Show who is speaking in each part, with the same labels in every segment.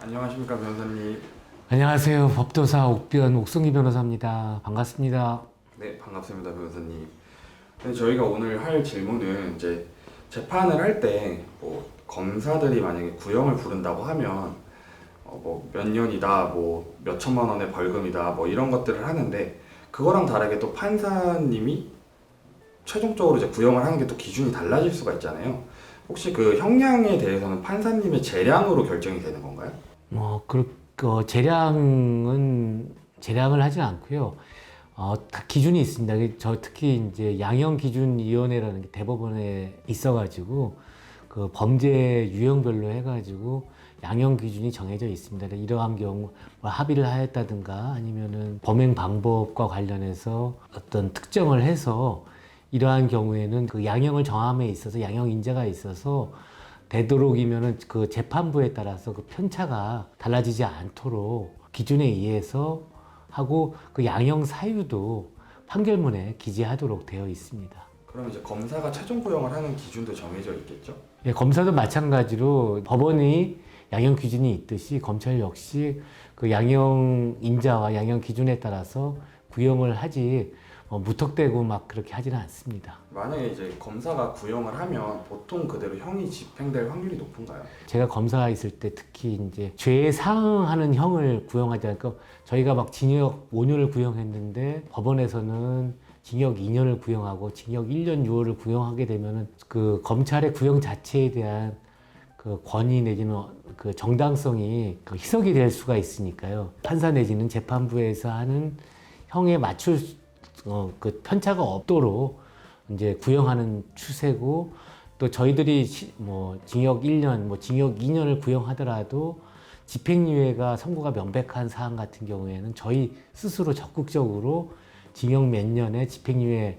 Speaker 1: 안녕하십니까 변호사님.
Speaker 2: 안녕하세요. 법도사 옥변 옥승기 변호사입니다. 반갑습니다.
Speaker 1: 네, 반갑습니다 변호사님. 네, 저희가 오늘 할 질문은 이제 재판을 할 때 뭐 검사들이 만약에 구형을 부른다고 하면 뭐 몇 년이다, 뭐 몇 천만 원의 벌금이다, 뭐 이런 것들을 하는데 그거랑 다르게 또 판사님이 최종적으로 이제 구형을 하는 게 또 기준이 달라질 수가 있잖아요. 혹시 그 형량에 대해서는 판사님의 재량으로 결정이 되는 건가요?
Speaker 2: 재량을 하지 않고요. 다 기준이 있습니다. 특히 이제 양형기준위원회라는 게 대법원에 있어가지고 그 범죄 유형별로 해가지고 양형 기준이 정해져 있습니다. 이러한 경우 뭐 합의를 하였다든가 아니면은 범행 방법과 관련해서 어떤 특정을 해서 이러한 경우에는 그 양형을 정함에 있어서 양형 인자가 있어서 되도록이면은 그 재판부에 따라서 그 편차가 달라지지 않도록 기준에 의해서 하고 그 양형 사유도 판결문에 기재하도록 되어 있습니다.
Speaker 1: 그럼 이제 검사가 최종 구형을 하는 기준도 정해져 있겠죠?
Speaker 2: 예, 검사도 마찬가지로 법원이 양형 기준이 있듯이 검찰 역시 그 양형 인자와 양형 기준에 따라서 구형을 하지 무턱대고 막 그렇게 하지는 않습니다.
Speaker 1: 만약에 이제 검사가 구형을 하면 보통 그대로 형이 집행될 확률이 높은가요?
Speaker 2: 제가 검사가 있을 때 특히 이제 죄에 상응하는 형을 구형하지 않고 저희가 막 징역 5년을 구형했는데 법원에서는 징역 2년을 구형하고 징역 1년 6월을 구형하게 되면은 그 검찰의 구형 자체에 대한 그 권위 내지는 그 정당성이 그 희석이 될 수가 있으니까요. 판사 내지는 재판부에서 하는 형에 맞출 그 편차가 없도록 이제 구형하는 추세고 또 저희들이 뭐 징역 1년, 뭐 징역 2년을 구형하더라도 집행유예가 선고가 명백한 사안 같은 경우에는 저희 스스로 적극적으로 징역 몇 년에 집행유예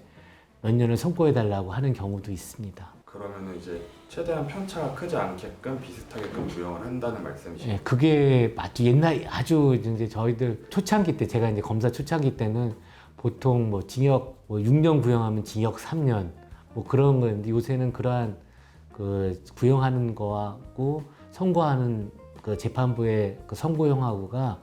Speaker 2: 몇 년을 선고해 달라고 하는 경우도 있습니다.
Speaker 1: 그러면은 이제 최대한 편차가 크지 않게끔 비슷하게끔 구형을 한다는 말씀이시죠?
Speaker 2: 예, 그게 아주 옛날 아주 이제 저희들 초창기 때 제가 이제 검사 초창기 때는 보통 뭐 징역 뭐 6년 구형하면 징역 3년 뭐 그런 거였는데 요새는 그러한 그 구형하는 거하고 선고하는 그 재판부의 그 선고형하고가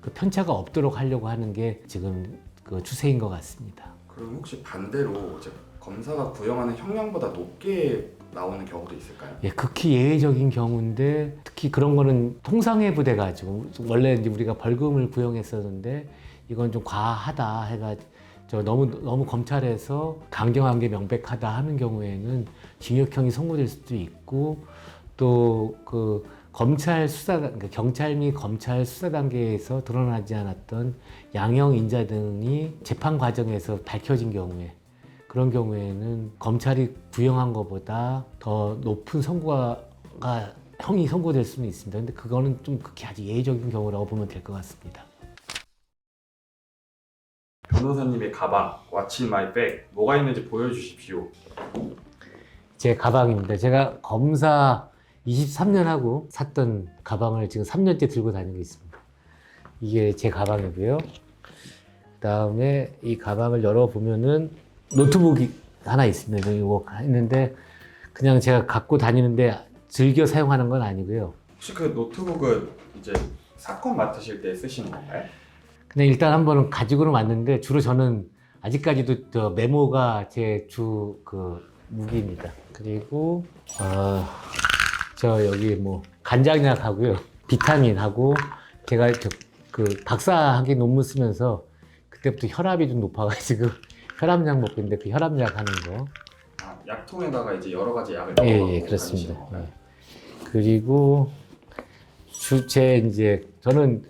Speaker 2: 그 편차가 없도록 하려고 하는 게 지금 그 추세인 것 같습니다.
Speaker 1: 그럼 혹시 반대로 이제 검사가 구형하는 형량보다 높게 나오는 경우도 있을까요?
Speaker 2: 예, 극히 예외적인 경우인데 특히 그런 거는 통상회부 돼 가지고 원래 이제 우리가 벌금을 구형했었는데 이건 좀 과하다 해가 저 너무 검찰에서 강경한 게 명백하다 하는 경우에는 징역형이 선고될 수도 있고 또 그 검찰 수사 경찰 및 검찰 수사 단계에서 드러나지 않았던 양형 인자 등이 재판 과정에서 밝혀진 경우에 그런 경우에는 검찰이 구형한 것보다 더 높은 형이 선고될 수는 있습니다. 근데 그거는 좀 극히 아주 예외적인 경우라고 보면 될 것 같습니다.
Speaker 1: 변호사님의 가방, What's in my bag? 뭐가 있는지 보여주십시오.
Speaker 2: 제 가방입니다. 제가 검사 23년 하고 샀던 가방을 지금 3년째 들고 다니고 있습니다. 이게 제 가방이고요. 그다음에 이 가방을 열어보면은 노트북이 하나 있습니다. 이거 있는데 그냥 제가 갖고 다니는데 즐겨 사용하는 건 아니고요.
Speaker 1: 혹시 그 노트북은 이제 사건 맡으실 때 쓰시는 건가요?
Speaker 2: 그냥 일단 한번은 가지고는 왔는데 주로 저는 아직까지도 저 메모가 제 주 그 무기입니다. 그리고 저 여기 뭐 간장약하고요, 비타민하고 제가 그 박사학위 논문 쓰면서 그때부터 혈압이 좀 높아가지고 혈압약 먹고 있는데 그 혈압약 하는 거.
Speaker 1: 아, 약통에다가 이제 여러 가지 약을
Speaker 2: 예,
Speaker 1: 넣어서
Speaker 2: 예, 그렇습니다.
Speaker 1: 건가요?
Speaker 2: 예. 그리고 이제 저는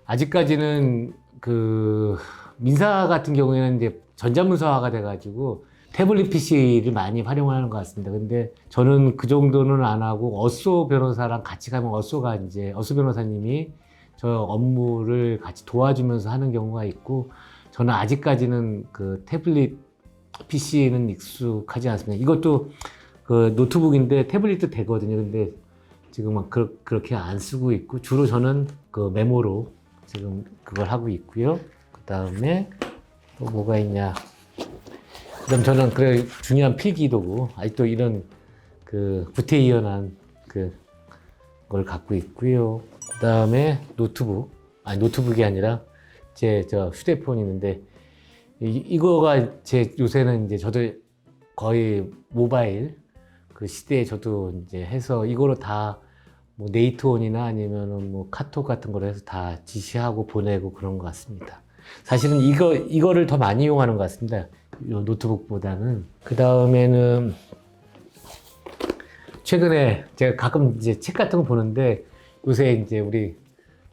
Speaker 2: 아직까지는 그 민사 같은 경우에는 이제 전자문서화가 돼가지고 태블릿 PC를 많이 활용하는 것 같습니다. 근데 저는 그 정도는 안 하고 어쏘 변호사랑 같이 가면 어쏘 변호사님이 저 업무를 같이 도와주면서 하는 경우가 있고 저는 아직까지는 그 태블릿 PC는 익숙하지 않습니다. 이것도 그 노트북인데 태블릿도 되거든요. 근데 지금 막 그렇게 안 쓰고 있고 주로 저는 그 메모로 지금 그걸 하고 있고요. 그 다음에 또 뭐가 있냐. 그럼 저는 그래 중요한 필기도구 아직도 이런 그 구태의연한 그 걸 갖고 있고요. 그다음에 노트북, 아니 노트북이 아니라 제 저 휴대폰이 있는데 이거가 제 요새는 이제 저도 거의 모바일 그 시대에 저도 이제 해서 이거로 다 뭐 네이트온이나 아니면은 뭐 카톡 같은 거로 해서 다 지시하고 보내고 그런 것 같습니다. 사실은 이거를 더 많이 이용하는 것 같습니다. 요 노트북보다는. 그 다음에는 최근에 제가 가끔 이제 책 같은 거 보는데 요새 이제 우리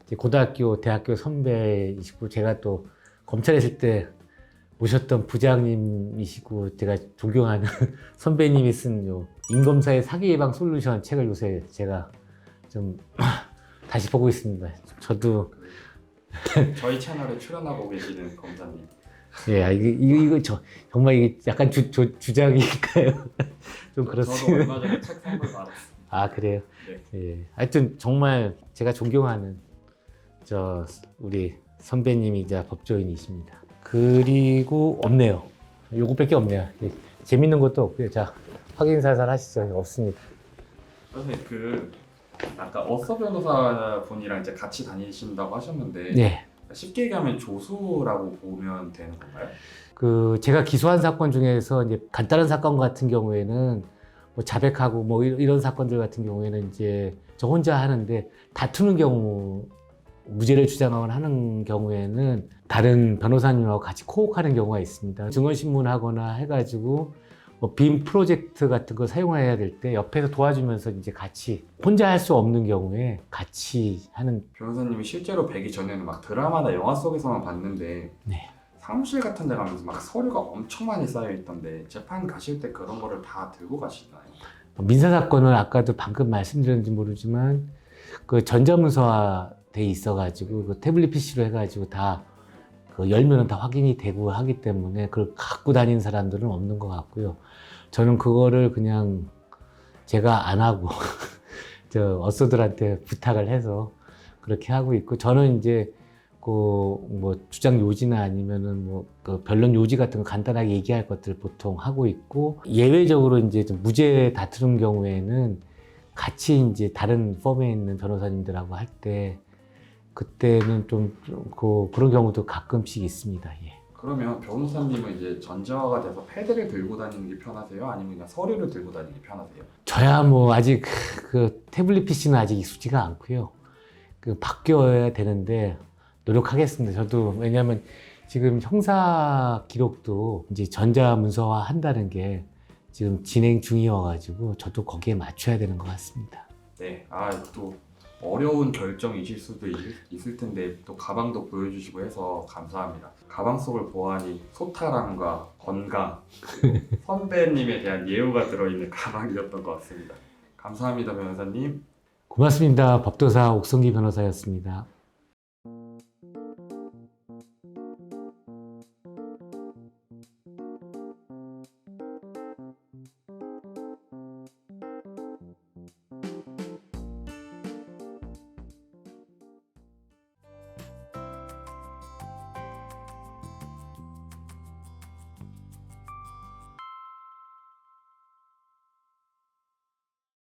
Speaker 2: 이제 고등학교, 대학교 선배이시고 제가 또 검찰에 있을 때 모셨던 부장님이시고 제가 존경하는 선배님이 쓴 요 임검사의 사기 예방 솔루션 책을 요새 제가 좀 다시 보고 있습니다. 저도
Speaker 1: 저희 채널에 출연하고 계시는 검사님.
Speaker 2: 예, 이거 정말 이게 약간 주장일까요? 좀
Speaker 1: 저도
Speaker 2: 그렇습니다.
Speaker 1: 얼마 전에 책 선물 받았어요.
Speaker 2: 아, 그래요?
Speaker 1: 네.
Speaker 2: 예. 하여튼 정말 제가 존경하는 저 우리 선배님이자 법조인이십니다. 그리고 없네요. 요거밖에 없네요. 예. 재밌는 것도 없고요. 자, 확인 살살 하시죠. 없습니다.
Speaker 1: 선생님 아까 어서 변호사 분이랑 이제 같이 다니신다고 하셨는데
Speaker 2: 네.
Speaker 1: 쉽게 얘기하면 조수라고 보면 되는 건가요?
Speaker 2: 그 제가 기소한 사건 중에서 이제 간단한 사건 같은 경우에는 뭐 자백하고 뭐 이런 사건들 같은 경우에는 이제 저 혼자 하는데 다투는 경우 무죄를 주장하거나 하는 경우에는 다른 변호사님하고 같이 코옥하는 경우가 있습니다. 증언신문하거나 해가지고 뭐 빔 프로젝트 같은 거 사용해야 될 때 옆에서 도와주면서 이제 같이 혼자 할 수 없는 경우에 같이 하는.
Speaker 1: 변호사님이 실제로 뵈기 전에는 막 드라마나 영화 속에서만 봤는데
Speaker 2: 네.
Speaker 1: 사무실 같은 데 가면서 막 서류가 엄청 많이 쌓여 있던데 재판 가실 때 그런 거를 다 들고 가시나요?
Speaker 2: 민사 사건은 아까도 방금 말씀드렸는지 모르지만 그 전자문서화 돼 있어가지고 그 태블릿 PC로 해가지고 다 그 열면은 다 확인이 되고 하기 때문에 그걸 갖고 다니는 사람들은 없는 것 같고요. 저는 그거를 그냥 제가 안 하고 저 어서들한테 부탁을 해서 그렇게 하고 있고, 저는 이제 그 뭐 주장 요지나 아니면은 뭐 그 변론 요지 같은 거 간단하게 얘기할 것들 보통 하고 있고, 예외적으로 이제 좀 무죄 다투는 경우에는 같이 이제 다른 펌에 있는 변호사님들하고 할 때 그때는 좀 그런 경우도 가끔씩 있습니다. 예.
Speaker 1: 그러면 변호사님은 이제 전자화가 돼서 패드를 들고 다니는 게 편하세요? 아니면 그냥 서류를 들고 다니는 게 편하세요?
Speaker 2: 저야 뭐 아직 그 태블릿 PC는 아직 익숙지가 않고요. 그 바뀌어야 되는데 노력하겠습니다. 저도. 왜냐하면 지금 형사 기록도 이제 전자문서화 한다는 게 지금 진행 중이어가지고 저도 거기에 맞춰야 되는 것 같습니다.
Speaker 1: 네, 또 어려운 결정이실 수도 있을 텐데 또 가방도 보여주시고 해서 감사합니다. 가방 속을 보아하니 소탈함과 건강, 그리고 선배님에 대한 예우가 들어있는 가방이었던 것 같습니다. 감사합니다, 변호사님.
Speaker 2: 고맙습니다. 법도사 옥성기 변호사였습니다.